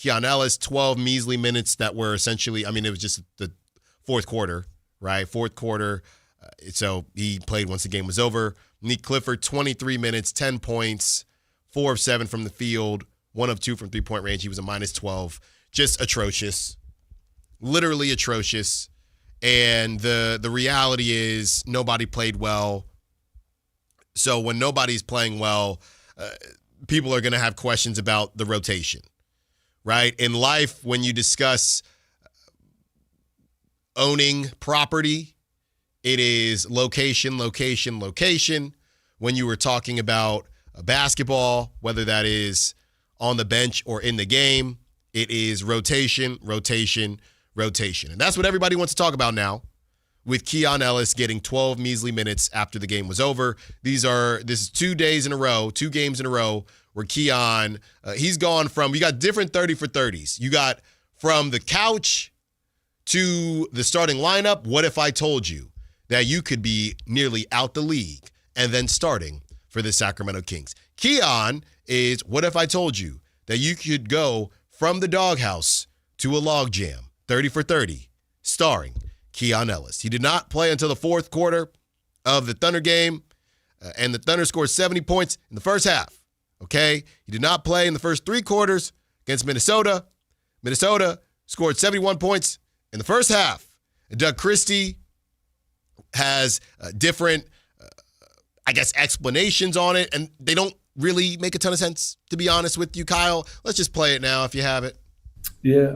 Keon Ellis, 12 measly minutes that were essentially, it was just the fourth quarter, right? Fourth quarter. So he played once the game was over. Nick Clifford, 23 minutes, 10 points, 4 of 7 from the field, 1 of 2 from three-point range. He was a minus 12. Just atrocious. Literally atrocious. And the reality is nobody played well. So when nobody's playing well, people are going to have questions about the rotation, right? In life, when you discuss owning property, it is location, location, location. When you were talking about basketball, whether that is on the bench or in the game, it is rotation, rotation, rotation. And that's what everybody wants to talk about now, with Keon Ellis getting 12 measly minutes after the game was over. This is 2 days in a row, 2 games in a row where Keon, he's gone from, you got different 30 for 30s. You got from the couch to the starting lineup. What if I told you that you could be nearly out the league and then starting for the Sacramento Kings? Keon is, what if I told you that you could go from the doghouse to a log jam, 30 for 30, starring Keon Ellis. He did not play until the fourth quarter of the Thunder game, and the Thunder scored 70 points in the first half, okay? He did not play in the first 3 quarters against Minnesota. Minnesota scored 71 points in the first half. And Doug Christie has different, explanations on it, and they don't really make a ton of sense, to be honest with you, Kyle. Let's just play it now if you have it. Yeah,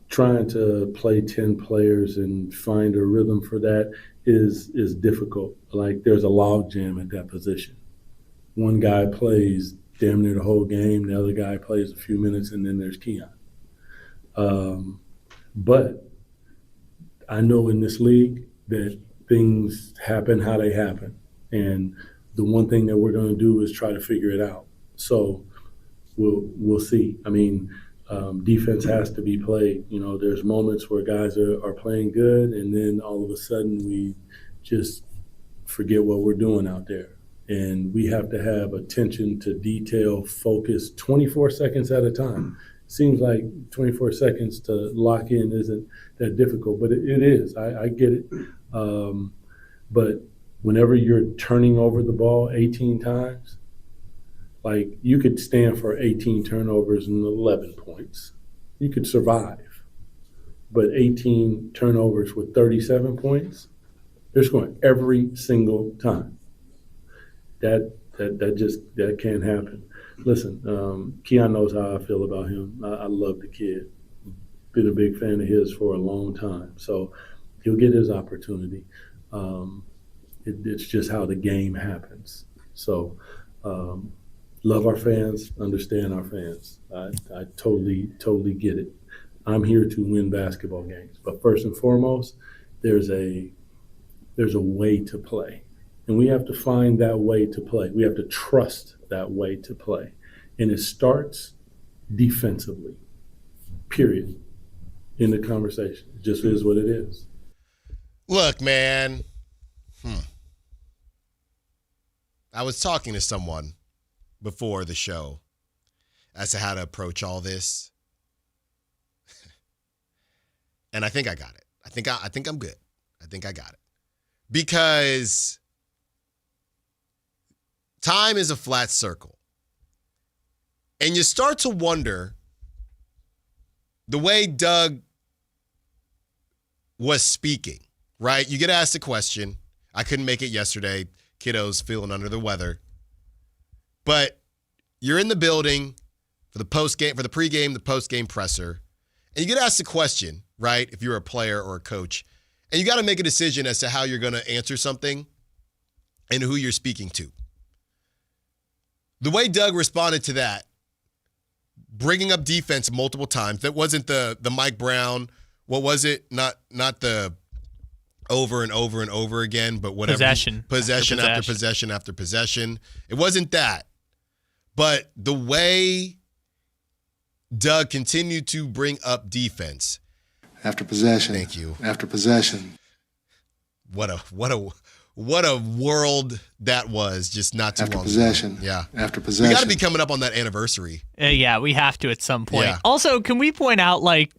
trying to play 10 players and find a rhythm for that is difficult. Like, there's a log jam at that position. One guy plays damn near the whole game, the other guy plays a few minutes, and then there's Keon. But I know in this league that things happen how they happen. And the one thing that we're going to do is try to figure it out. So we'll see. Defense has to be played. There's moments where guys are playing good, and then all of a sudden we just forget what we're doing out there. And we have to have attention to detail, focus 24 seconds at a time. Seems like 24 seconds to lock in isn't that difficult, but it is. I get it. But whenever you're turning over the ball 18 times, like, you could stand for 18 turnovers and 11 points. You could survive. But 18 turnovers with 37 points, they're scoring every single time. That can't happen. Listen, Keon knows how I feel about him. I love the kid. Been a big fan of his for a long time. So he'll get his opportunity. It's just how the game happens. So love our fans, understand our fans. I totally get it. I'm here to win basketball games. But first and foremost, there's a way to play. And we have to find that way to play. We have to trust that way to play. And it starts defensively, period, in the conversation. It just is what it is. Look, man. I was talking to someone before the show as to how to approach all this. And I think I got it. I think I'm good. I think I got it. Because time is a flat circle. And you start to wonder, the way Doug was speaking, right? You get asked a question. I couldn't make it yesterday. Kiddo's feeling under the weather. But you're in the building for the pregame, the postgame presser, and you get asked a question, right? If you're a player or a coach, and you got to make a decision as to how you're going to answer something and who you're speaking to. The way Doug responded to that, bringing up defense multiple times, that wasn't the Mike Brown. What was it? Not the over and over and over again, but whatever. Possession after possession after possession. It wasn't that. But the way Doug continued to bring up defense. After possession. Thank you. After possession. What a what a world that was just not too After long possession. ago. Yeah. After possession. We got to be coming up on that anniversary. Yeah, we have to at some point. Yeah. Also, can we point out, like,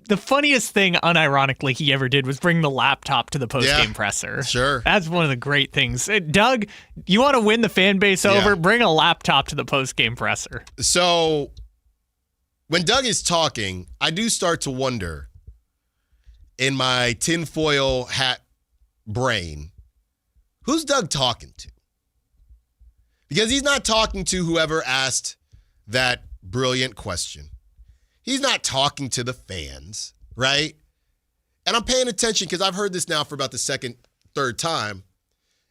the funniest thing, unironically, he ever did was bring the laptop to the postgame presser. Sure. That's one of the great things. Doug, you want to win the fan base over? Yeah. Bring a laptop to the postgame presser. So when Doug is talking, I do start to wonder in my tinfoil hat brain, who's Doug talking to? Because he's not talking to whoever asked that brilliant question. He's not talking to the fans, right? And I'm paying attention because I've heard this now for about the third time.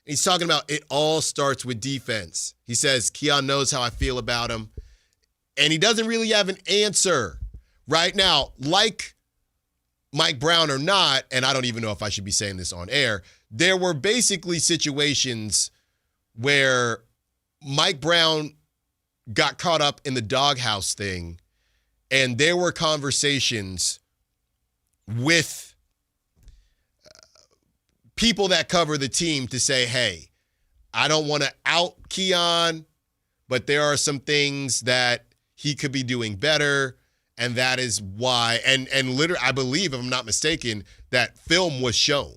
He's talking about it all starts with defense. He says, Keon knows how I feel about him. And he doesn't really have an answer right now. Like Mike Brown or not, and I don't even know if I should be saying this on air, there were basically situations where Mike Brown got caught up in the doghouse thing, and there were conversations with people that cover the team to say, hey, I don't want to out Keon, but there are some things that he could be doing better, and that is why. And literally, I believe, if I'm not mistaken, that film was shown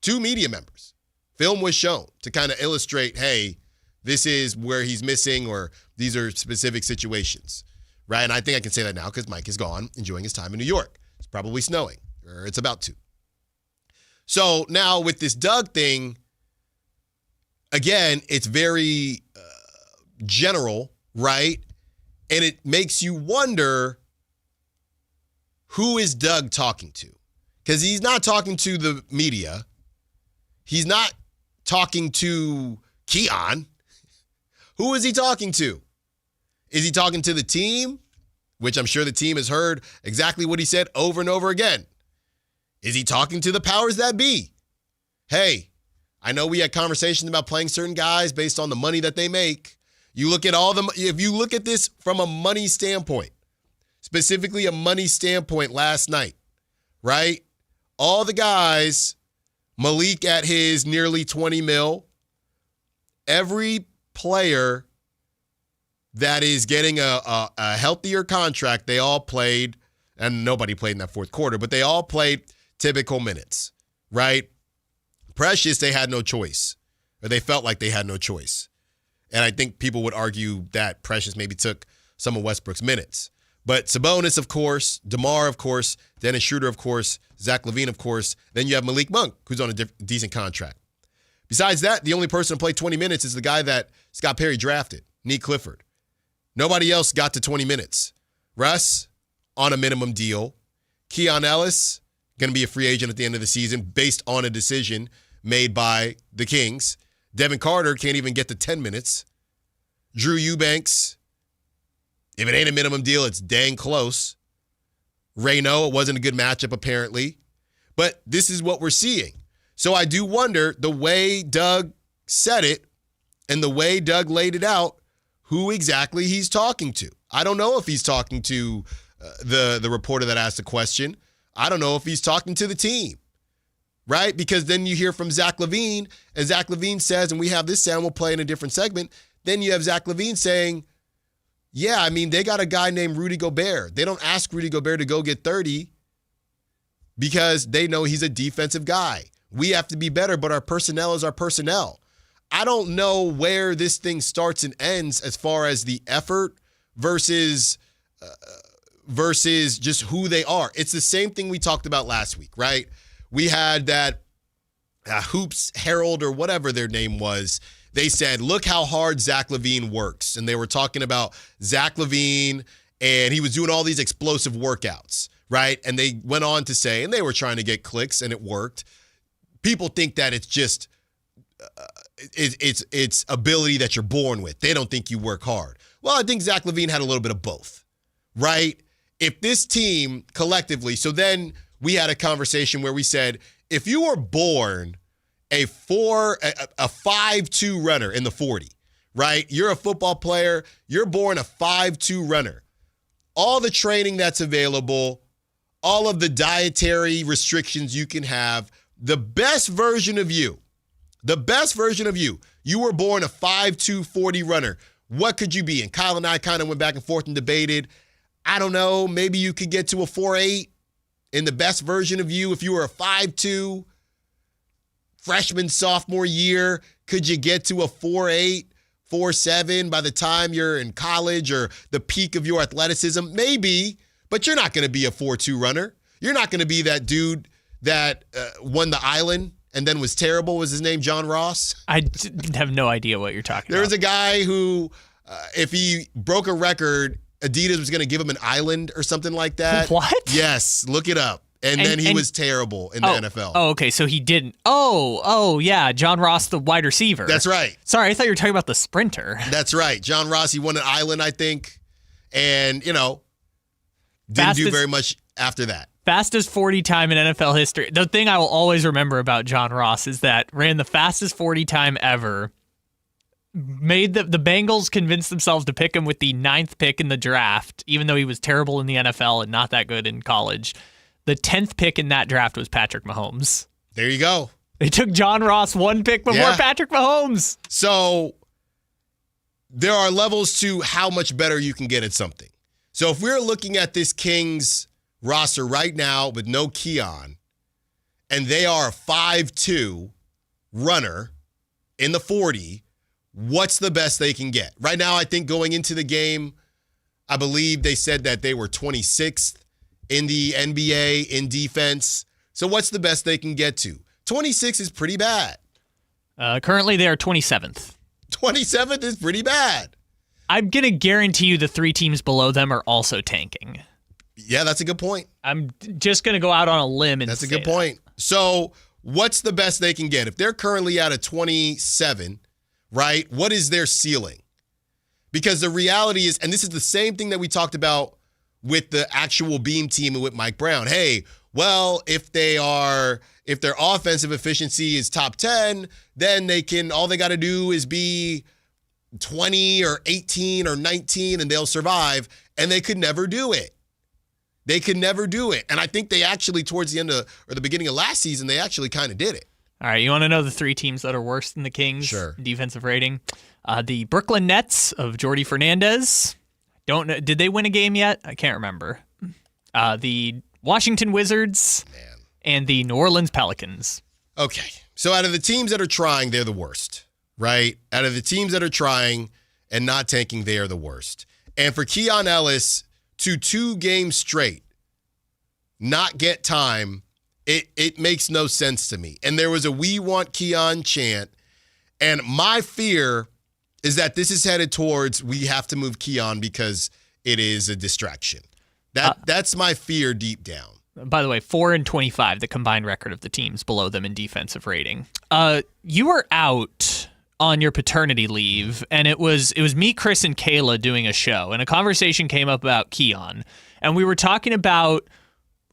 to media members. Film was shown to kind of illustrate, hey, this is where he's missing, or these are specific situations, right? And I think I can say that now because Mike is gone, enjoying his time in New York. It's probably snowing, or it's about to. So now with this Doug thing, again, it's very general, right? And it makes you wonder, who is Doug talking to? Because he's not talking to the media. He's not talking to Keon. Who is he talking to? Is he talking to the team? Which I'm sure the team has heard exactly what he said over and over again. Is he talking to the powers that be? Hey, I know we had conversations about playing certain guys based on the money that they make. You look at if you look at this from a money standpoint, specifically a money standpoint last night, right? All the guys, Malik at his nearly 20 mil, every player that is getting a healthier contract, they all played, and nobody played in that fourth quarter, but they all played typical minutes, right? Precious, they had no choice, or they felt like they had no choice. And I think people would argue that Precious maybe took some of Westbrook's minutes. But Sabonis, of course, DeMar, of course, Dennis Schroeder, of course, Zach LaVine, of course. Then you have Malik Monk, who's on a decent contract. Besides that, the only person to play 20 minutes is the guy that Scott Perry drafted, Nick Clifford. Nobody else got to 20 minutes. Russ, on a minimum deal. Keon Ellis, going to be a free agent at the end of the season based on a decision made by the Kings. Devin Carter can't even get to 10 minutes. Drew Eubanks, if it ain't a minimum deal, it's dang close. Reyno, it wasn't a good matchup apparently. But this is what we're seeing. So I do wonder, the way Doug said it and the way Doug laid it out, who exactly he's talking to. I don't know if he's talking to the reporter that asked the question. I don't know if he's talking to the team, right? Because then you hear from Zach LaVine, and Zach LaVine says, and we have this sound, we'll play in a different segment. Then you have Zach LaVine saying, yeah, I mean, they got a guy named Rudy Gobert. They don't ask Rudy Gobert to go get 30 because they know he's a defensive guy. We have to be better, but our personnel is our personnel. I don't know where this thing starts and ends as far as the effort versus just who they are. It's the same thing we talked about last week, right? We had that Hoops Herald or whatever their name was. They said, look how hard Zach LaVine works. And they were talking about Zach LaVine, and he was doing all these explosive workouts, right? And they went on to say, and they were trying to get clicks, and it worked. People think that it's just it's ability that you're born with. They don't think you work hard. Well, I think Zach LaVine had a little bit of both, right? If this team collectively, so then we had a conversation where we said, if you were born a 5'2" runner in the 40, right? You're a football player. You're born a 5'2" runner. All the training that's available, all of the dietary restrictions you can have, the best version of you, The best version of you. You were born a 5'2", 40 runner. What could you be? And Kyle and I kind of went back and forth and debated. I don't know. Maybe you could get to a 4'8" in the best version of you. If you were a 5'2", freshman, sophomore year, could you get to a 4'8", 4'7" by the time you're in college or the peak of your athleticism? Maybe, but you're not going to be a 4'2" runner. You're not going to be that dude that won the Island and then was terrible. Was his name John Ross? I have no idea what you're talking There about. was a guy who, if he broke a record, Adidas was going to give him an island or something like that. What? Yes, look it up. And then he was terrible in the NFL. Oh, okay, so he didn't. Oh, yeah, John Ross, the wide receiver. That's right. Sorry, I thought you were talking about the sprinter. That's right. John Ross, he won an island, I think, and, didn't do very much after that. Fastest 40 time in NFL history. The thing I will always remember about John Ross is that ran the fastest 40 time ever. Made the Bengals convince themselves to pick him with the 9th pick in the draft, even though he was terrible in the NFL and not that good in college. The 10th pick in that draft was Patrick Mahomes. There you go. They took John Ross 1 pick before Patrick Mahomes. So there are levels to how much better you can get at something. So if we're looking at this Kings roster right now with no Keon, and they are a 5'2" runner in the 40, what's the best they can get? Right now, I think going into the game, I believe they said that they were 26th in the NBA in defense. So what's the best they can get to? 26 is pretty bad. Currently, they are 27th. 27th is pretty bad. I'm going to guarantee you the 3 teams below them are also tanking. Yeah, that's a good point. I'm just going to go out on a limb and That's a say good point. So what's the best they can get? If they're currently at a 27, right, what is their ceiling? Because the reality is, and this is the same thing that we talked about with the actual Beam team and with Mike Brown. Hey, well, if their offensive efficiency is top 10, then all they got to do is be 20 or 18 or 19 and they'll survive. And they could never do it. They could never do it. And I think they actually, towards the end of, or the beginning of last season, they actually kind of did it. All right, you want to know the 3 teams that are worse than the Kings? Sure. Defensive rating. The Brooklyn Nets of Jordy Fernandez. Don't know. Did they win a game yet? I can't remember. The Washington Wizards and the New Orleans Pelicans. Okay. So out of the teams that are trying, they're the worst, right? Out of the teams that are trying and not tanking, they are the worst. And for Keon Ellis to 2 games straight not get time, it makes no sense to me. And there was a "We Want Keon" chant. And my fear is that this is headed towards we have to move Keon because it is a distraction. That's my fear deep down. By the way, 4-25, the combined record of the teams below them in defensive rating. You were out on your paternity leave, and it was me, Chris, and Kayla doing a show, and a conversation came up about Keon, and we were talking about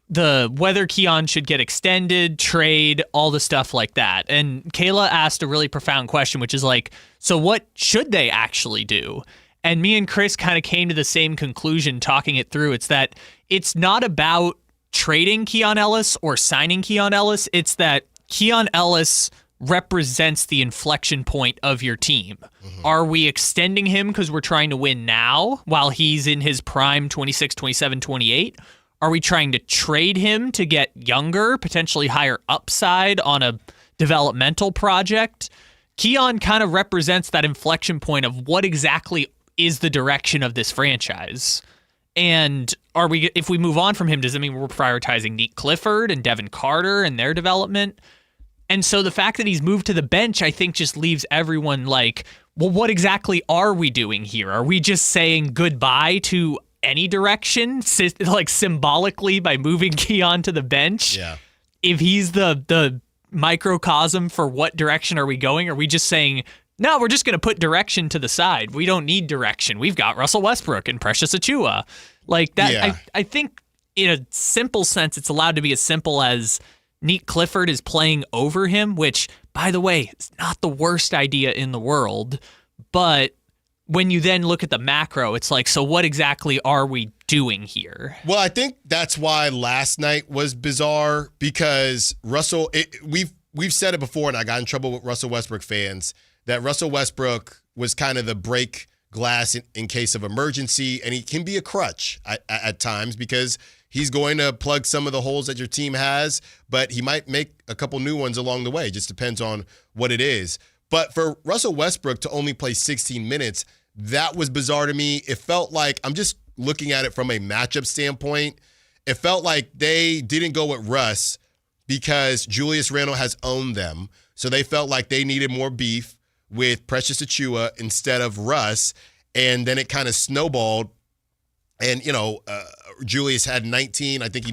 whether Keon should get extended, trade, all the stuff like that. And Kayla asked a really profound question, which is like, so what should they actually do? And me and Chris kind of came to the same conclusion talking it through. It's that it's not about trading Keon Ellis or signing Keon Ellis. It's that Keon Ellis represents the inflection point of your team. Mm-hmm. Are we extending him because we're trying to win now while he's in his prime 26, 27, 28? Are we trying to trade him to get younger, potentially higher upside on a developmental project? Keon kind of represents that inflection point of what exactly is the direction of this franchise. And if we move on from him, does it mean we're prioritizing Nick Clifford and Devin Carter and their development? And so the fact that he's moved to the bench, I think, just leaves everyone like, well, what exactly are we doing here? Are we just saying goodbye to any direction, like symbolically by moving Keon to the bench? Yeah. If he's the microcosm for what direction are we going, are we just saying, no, we're just going to put direction to the side. We don't need direction. We've got Russell Westbrook and Precious Achiuwa. Like that. Yeah. I think in a simple sense, it's allowed to be as simple as Nick Clifford is playing over him, which, by the way, is not the worst idea in the world. But when you then look at the macro, it's like, so what exactly are we doing here? Well, I think that's why last night was bizarre, because Russell, we've we've said it before, and I got in trouble with Russell Westbrook fans, that Russell Westbrook was kind of the break glass in case of emergency, and he can be a crutch at times because he's going to plug some of the holes that your team has, but he might make a couple new ones along the way. It just depends on what it is. But for Russell Westbrook to only play 16 minutes, that was bizarre to me. It felt like, I'm just looking at it from a matchup standpoint, it felt like they didn't go with Russ because Julius Randle has owned them. So they felt like they needed more beef with Precious Achiuwa instead of Russ. And then it kind of snowballed. And, Julius had 19. I think he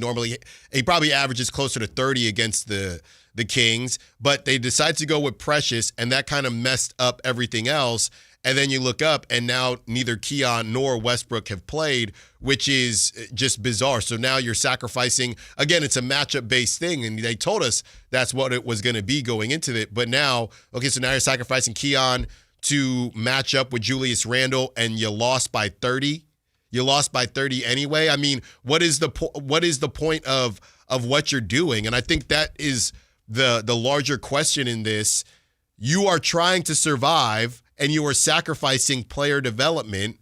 probably averages closer to 30 against the Kings. But they decided to go with Precious, and that kind of messed up everything else. And then you look up, and now neither Keon nor Westbrook have played, which is just bizarre. So now you're sacrificing. Again, it's a matchup-based thing, and they told us that's what it was going to be going into it. But now, so now you're sacrificing Keon to match up with Julius Randle, and you lost by 30. You lost by 30 anyway. I mean, what is the point of what you're doing? And I think that is the larger question in this. You are trying to survive, and you are sacrificing player development,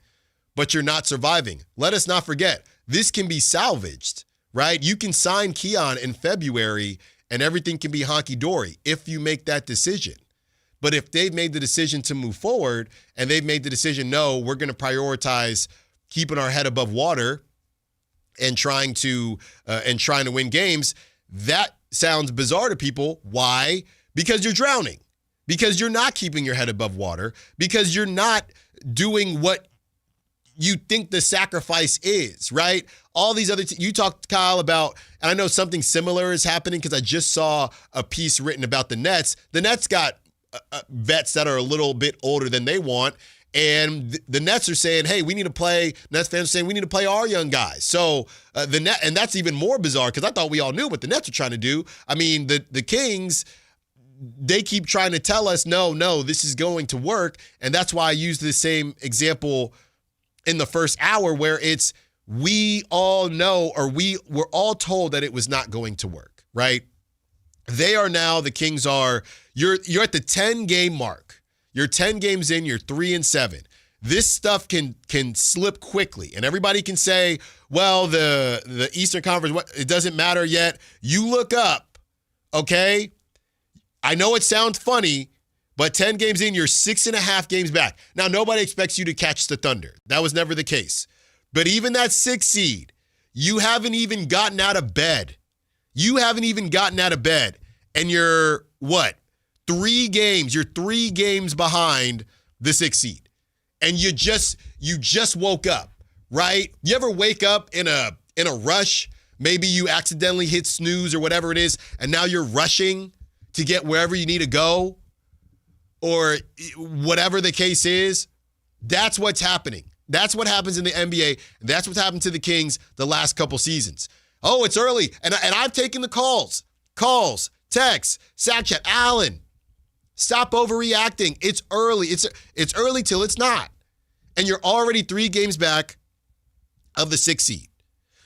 but you're not surviving. Let us not forget, this can be salvaged, right? You can sign Keon in February, and everything can be honky-dory if you make that decision. But if they've made the decision to move forward, and they've made the decision, no, we're going to prioritize keeping our head above water and trying to win games, that sounds bizarre to people. Why? Because you're drowning. Because you're not keeping your head above water, because you're not doing what you think the sacrifice is, right? All these other you talked, Kyle, about, and I know something similar is happening because I just saw a piece written about the Nets. The Nets got vets that are a little bit older than they want, and the Nets are saying, hey, Nets fans are saying we need to play our young guys. So and that's even more bizarre because I thought we all knew what the Nets are trying to do. I mean, the Kings, they keep trying to tell us, no, this is going to work. And that's why I used the same example in the first hour where it's we all know, or we were all told that it was not going to work, right? They are now, the Kings are, you're at the 10-game mark. You're 10 games in, you're 3-7. This stuff can slip quickly. And everybody can say, well, the Eastern Conference, it doesn't matter yet. You look up, okay? I know it sounds funny, but 10 games in, you're 6.5 games back. Now, nobody expects you to catch the Thunder. That was never the case. But even that 6th seed, you haven't even gotten out of bed. And you're, 3 games? You're 3 games behind the 6th seed. And you just woke up, right? You ever wake up in a rush? Maybe you accidentally hit snooze or whatever it is, and now you're rushing to get wherever you need to go, or whatever the case is. That's what's happening. That's what happens in the NBA. That's what's happened to the Kings the last couple seasons. Oh, it's early. And I've taken the calls, texts, Sack Chat, Allen, stop overreacting. It's early. It's early till it's not. And you're already 3 games back of the 6th seed.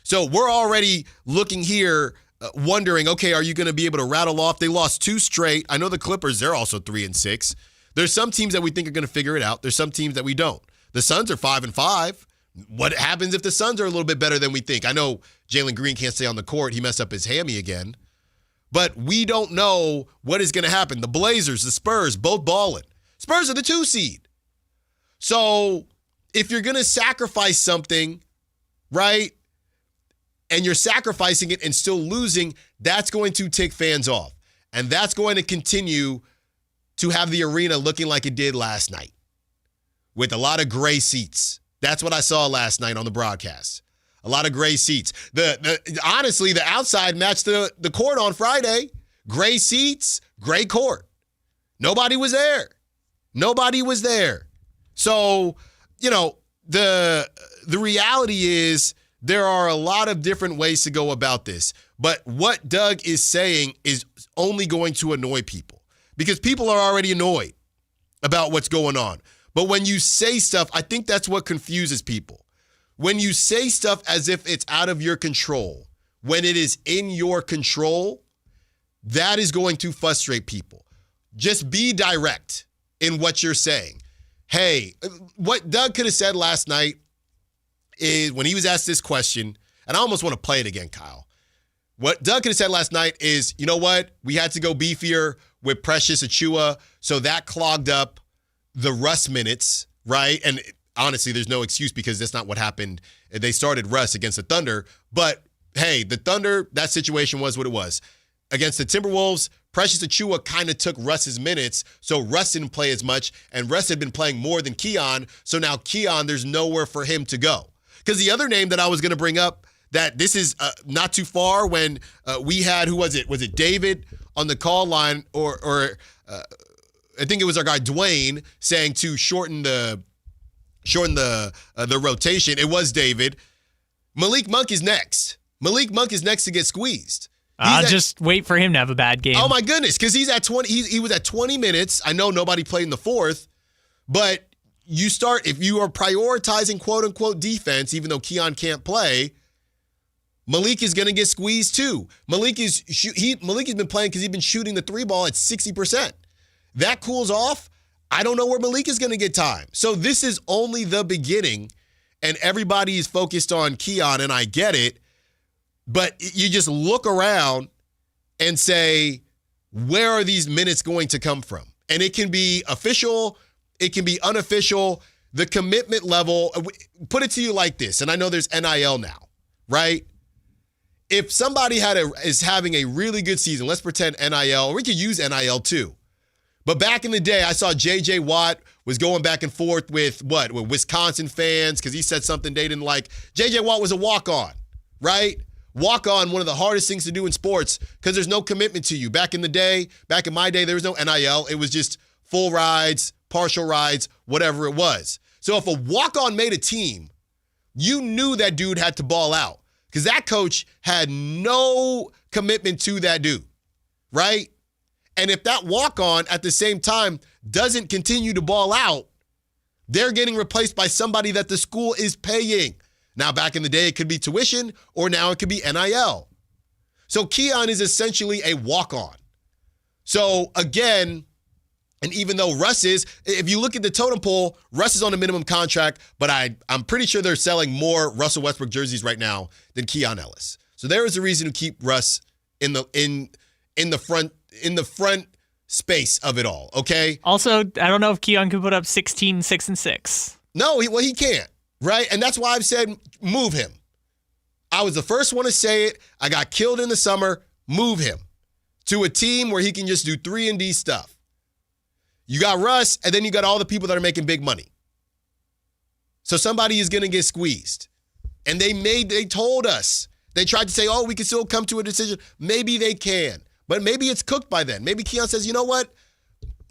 So we're already looking here, wondering, okay, are you going to be able to rattle off? They lost 2 straight. I know the Clippers, they're also 3-6. There's some teams that we think are going to figure it out. There's some teams that we don't. The Suns are 5-5. What happens if the Suns are a little bit better than we think? I know Jalen Green can't stay on the court. He messed up his hammy again. But we don't know what is going to happen. The Blazers, the Spurs, both balling. Spurs are the 2 seed. So if you're going to sacrifice something, right, and you're sacrificing it and still losing, that's going to tick fans off. And that's going to continue to have the arena looking like it did last night with a lot of gray seats. That's what I saw last night on the broadcast. A lot of gray seats. Honestly, the outside matched the court on Friday. Gray seats, gray court. Nobody was there. So, the reality is there are a lot of different ways to go about this. But what Doug is saying is only going to annoy people because people are already annoyed about what's going on. But when you say stuff, I think that's what confuses people. When you say stuff as if it's out of your control, when it is in your control, that is going to frustrate people. Just be direct in what you're saying. Hey, what Doug could have said last night is when he was asked this question, and I almost want to play it again, Kyle. What Doug could have said last night is, you know what? We had to go beefier with Precious Achiuwa, so that clogged up the Russ minutes, right? And honestly, there's no excuse because that's not what happened. They started Russ against the Thunder, but hey, the Thunder, that situation was what it was. Against the Timberwolves, Precious Achiuwa kind of took Russ's minutes, so Russ didn't play as much, and Russ had been playing more than Keon, so now Keon, there's nowhere for him to go. Because the other name that I was going to bring up, that this is not too far when we had, who was it? Was it David on the call line, or I think it was our guy Dwayne saying to shorten the rotation. It was David. Malik Monk is next. Malik Monk is next to get squeezed. Just wait for him to have a bad game. Oh my goodness, because he's at 20. He was at 20 minutes. I know nobody played in the fourth, but you start, if you are prioritizing quote unquote defense, even though Keon can't play, Malik is going to get squeezed too. Malik has been playing because he's been shooting the three ball at 60%. That cools off. I don't know where Malik is going to get time. So this is only the beginning, and everybody is focused on Keon, and I get it. But you just look around and say, where are these minutes going to come from? And it can be official, it can be unofficial. The commitment level, put it to you like this, and I know there's NIL now, right? If somebody is having a really good season, let's pretend NIL, or we could use NIL too. But back in the day, I saw J.J. Watt was going back and forth with Wisconsin fans because he said something they didn't like. J.J. Watt was a walk-on, right? Walk-on, one of the hardest things to do in sports because there's no commitment to you. Back in my day, there was no NIL. It was just full rides, partial rides, whatever it was. So if a walk-on made a team, you knew that dude had to ball out because that coach had no commitment to that dude, right? And if that walk-on at the same time doesn't continue to ball out, they're getting replaced by somebody that the school is paying. Now, back in the day, it could be tuition, or now it could be NIL. So Keon is essentially a walk-on. So again, and even though Russ is, if you look at the totem pole, Russ is on a minimum contract, but I'm pretty sure they're selling more Russell Westbrook jerseys right now than Keon Ellis. So there is a reason to keep Russ in the front space of it all, okay? Also, I don't know if Keon could put up 16, 6, and 6. No, he can't. Right? And that's why I've said move him. I was the first one to say it. I got killed in the summer. Move him to a team where he can just do 3-and-D stuff. You got Russ, and then you got all the people that are making big money. So somebody is going to get squeezed. And they told us. They tried to say, oh, we can still come to a decision. Maybe they can. But maybe it's cooked by then. Maybe Keon says, you know what?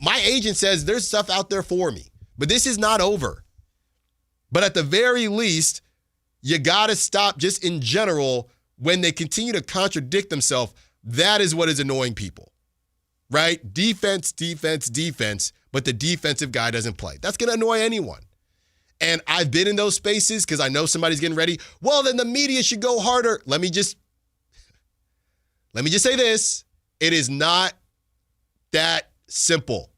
My agent says there's stuff out there for me. But this is not over. But at the very least, you got to stop just in general when they continue to contradict themselves. That is what is annoying people, right? Defense, but the defensive guy doesn't play. That's going to annoy anyone. And I've been in those spaces because I know somebody's getting ready. Well, then the media should go harder. Let me just say this. It is not that simple.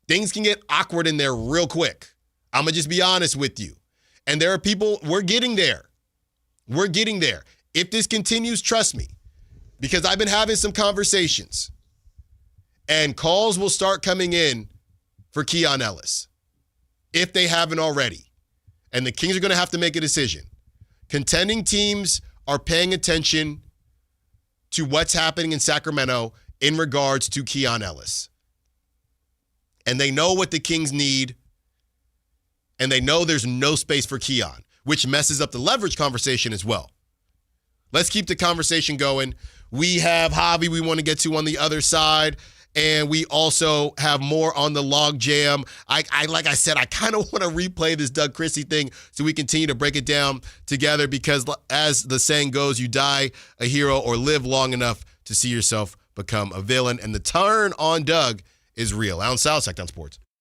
Things can get awkward in there real quick. I'm going to just be honest with you. And there are people, we're getting there. If this continues, trust me, because I've been having some conversations and calls will start coming in for Keon Ellis if they haven't already. And the Kings are going to have to make a decision. Contending teams are paying attention to what's happening in Sacramento in regards to Keon Ellis. And they know what the Kings need. And they know there's no space for Keon, which messes up the leverage conversation as well. Let's keep the conversation going. We have Javi we want to get to on the other side, and we also have more on the log jam. Like I said, I kind of want to replay this Doug Christie thing so we continue to break it down together because as the saying goes, you die a hero or live long enough to see yourself become a villain. And the turn on Doug is real. Allen Stiles, Sactown Sports.